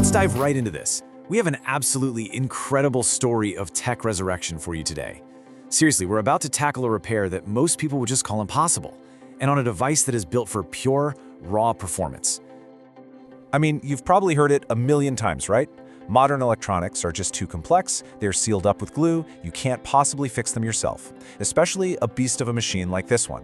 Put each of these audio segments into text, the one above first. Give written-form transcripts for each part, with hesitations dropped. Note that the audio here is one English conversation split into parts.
let's dive right into this. We have an absolutely incredible story of tech resurrection for you today. Seriously, we're about to tackle a repair that most people would just call impossible, and on a device that is built for pure, raw performance. I mean, you've probably heard it a million times, right? Modern electronics are just too complex, they're sealed up with glue, you can't possibly fix them yourself, especially a beast of a machine like this one.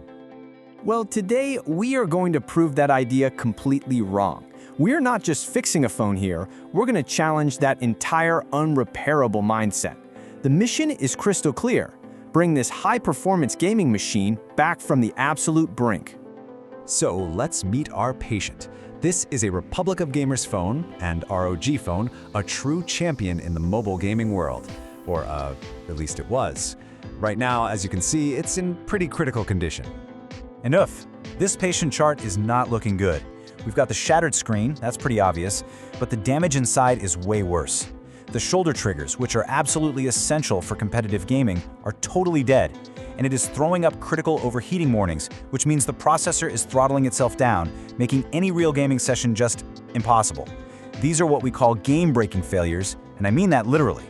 Well, today we are going to prove that idea completely wrong. We're not just fixing a phone here, we're going to challenge that entire unrepairable mindset. The mission is crystal clear: bring this high-performance gaming machine back from the absolute brink. So let's meet our patient. This is a Republic of Gamers phone, and ROG phone, a true champion in the mobile gaming world. Or, at least it was. Right now, as you can see, it's in pretty critical condition. And this patient chart is not looking good. We've got the shattered screen, that's pretty obvious, but the damage inside is way worse. The shoulder triggers, which are absolutely essential for competitive gaming, are totally dead, and it is throwing up critical overheating warnings, which means the processor is throttling itself down, making any real gaming session just impossible. These are what we call game-breaking failures, and I mean that literally.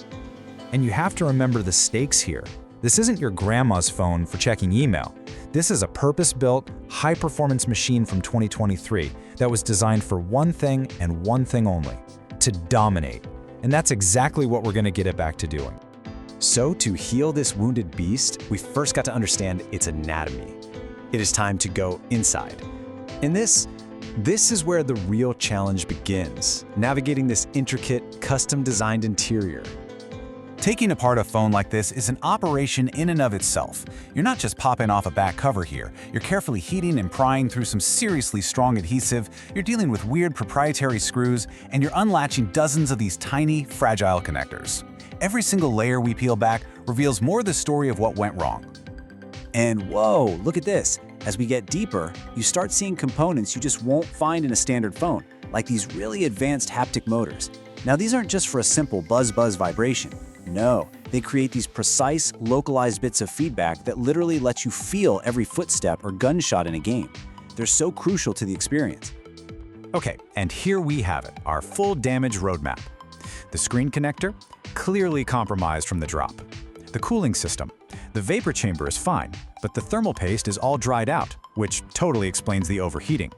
And you have to remember the stakes here. This isn't your grandma's phone for checking email. This is a purpose-built, high-performance machine from 2023 that was designed for one thing and one thing only: to dominate. And that's exactly what we're going to get it back to doing. So to heal this wounded beast, we first got to understand its anatomy. It is time to go inside. And this is where the real challenge begins, navigating this intricate, custom-designed interior. Taking apart a phone like this is an operation in and of itself. You're not just popping off a back cover here. You're carefully heating and prying through some seriously strong adhesive, you're dealing with weird proprietary screws, and you're unlatching dozens of these tiny, fragile connectors. Every single layer we peel back reveals more of the story of what went wrong. And whoa, look at this. As we get deeper, you start seeing components you just won't find in a standard phone, like these really advanced haptic motors. Now, these aren't just for a simple buzz-buzz vibration. No, they create these precise, localized bits of feedback that literally let you feel every footstep or gunshot in a game. They're so crucial to the experience. Okay, and here we have it, our full damage roadmap. The screen connector, clearly compromised from the drop. The cooling system. The vapor chamber is fine, but the thermal paste is all dried out, which totally explains the overheating.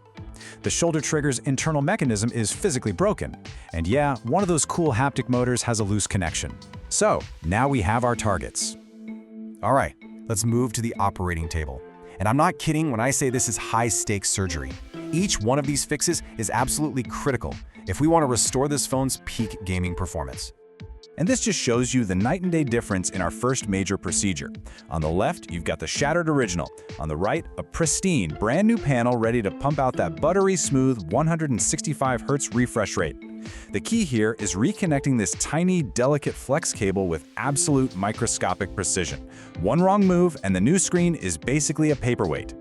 The shoulder trigger's internal mechanism is physically broken, and yeah, one of those cool haptic motors has a loose connection. So, now we have our targets. All right, let's move to the operating table. And I'm not kidding when I say this is high-stakes surgery. Each one of these fixes is absolutely critical if we want to restore this phone's peak gaming performance. And this just shows you the night and day difference in our first major procedure. On the left, you've got the shattered original. On the right, a pristine, brand new panel ready to pump out that buttery smooth 165 Hz refresh rate. The key here is reconnecting this tiny, delicate flex cable with absolute microscopic precision. One wrong move and the new screen is basically a paperweight.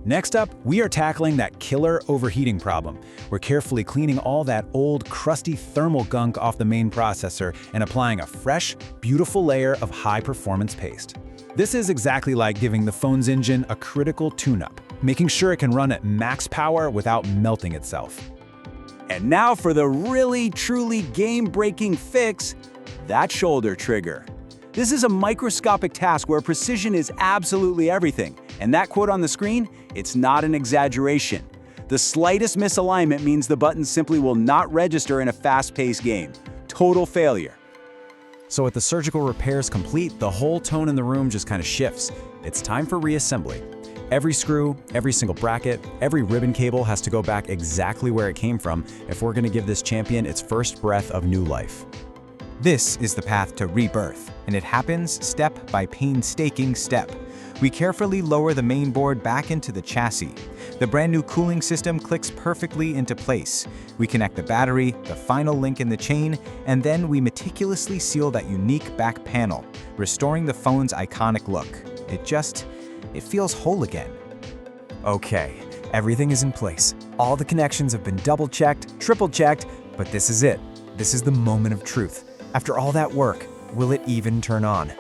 Next up, we are tackling that killer overheating problem. We're carefully cleaning all that old, crusty thermal gunk off the main processor and applying a fresh, beautiful layer of high-performance paste. This is exactly like giving the phone's engine a critical tune-up, making sure it can run at max power without melting itself. And now for the really, truly game-breaking fix, that shoulder trigger. This is a microscopic task where precision is absolutely everything. And that quote on the screen, it's not an exaggeration. The slightest misalignment means the button simply will not register in a fast-paced game. Total failure. So with the surgical repairs complete, the whole tone in the room just kind of shifts. It's time for reassembly. Every screw, every single bracket, every ribbon cable has to go back exactly where it came from if we're going to give this champion its first breath of new life. This is the path to rebirth, and it happens step by painstaking step. We carefully lower the main board back into the chassis. The brand new cooling system clicks perfectly into place. We connect the battery, the final link in the chain, and then we meticulously seal that unique back panel, restoring the phone's iconic look. It feels whole again. Okay, everything is in place. All the connections have been double-checked, triple-checked, but this is it. This is the moment of truth. After all that work, will it even turn on?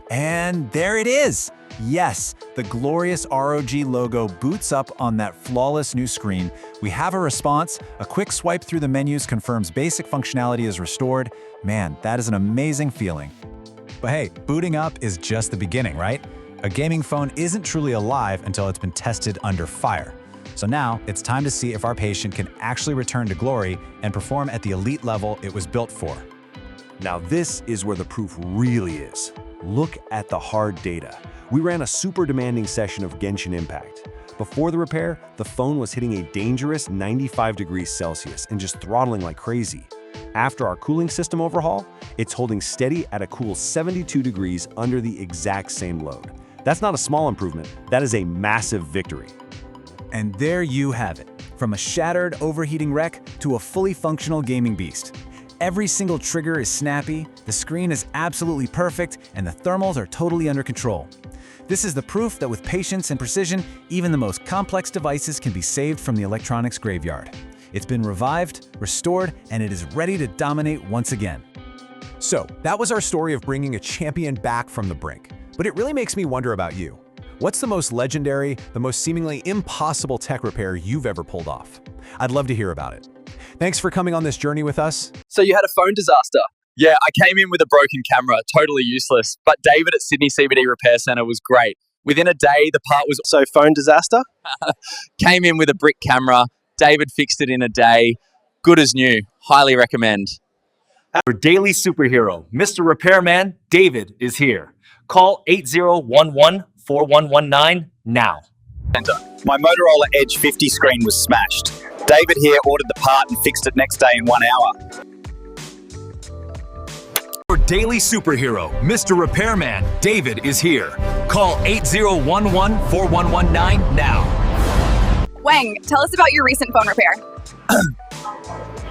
And there it is! Yes, the glorious ROG logo boots up on that flawless new screen. We have a response. A quick swipe through the menus confirms basic functionality is restored. Man, that is an amazing feeling. But hey, booting up is just the beginning, right? A gaming phone isn't truly alive until it's been tested under fire. So now, it's time to see if our patient can actually return to glory and perform at the elite level it was built for. Now this is where the proof really is. Look at the hard data. We ran a super demanding session of Genshin Impact. Before the repair, the phone was hitting a dangerous 95 degrees Celsius and just throttling like crazy. After our cooling system overhaul, it's holding steady at a cool 72 degrees under the exact same load. That's not a small improvement, that is a massive victory. And there you have it. From a shattered, overheating wreck to a fully functional gaming beast. Every single trigger is snappy, the screen is absolutely perfect, and the thermals are totally under control. This is the proof that with patience and precision, even the most complex devices can be saved from the electronics graveyard. It's been revived, restored, and it is ready to dominate once again. So, that was our story of bringing a champion back from the brink. But it really makes me wonder about you. What's the most legendary, the most seemingly impossible tech repair you've ever pulled off? I'd love to hear about it. Thanks for coming on this journey with us. So you had a phone disaster? Yeah, I came in with a broken camera, totally useless. But David at Sydney CBD Repair Centre was great. Within a day, the part was... So phone disaster? Came in with a brick camera. David fixed it in a day. Good as new. Highly recommend. Our daily superhero, Mr. Repairman, David, is here. Call 8011-4119 now. My Motorola Edge 50 screen was smashed. David here ordered the part and fixed it next day in 1 hour. Our daily superhero, Mr. Repairman, David, is here. Call 8011-4119 now. Wang, tell us about your recent phone repair.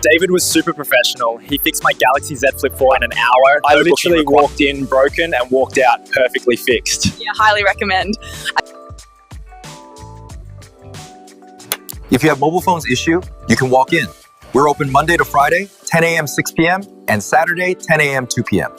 David was super professional. He fixed my Galaxy Z Flip 4 in an hour. I literally walked in broken and walked out perfectly fixed. Yeah, highly recommend. If you have mobile phones issue, you can walk in. We're open Monday to Friday, 10 a.m. 6 p.m. and Saturday, 10 a.m. 2 p.m.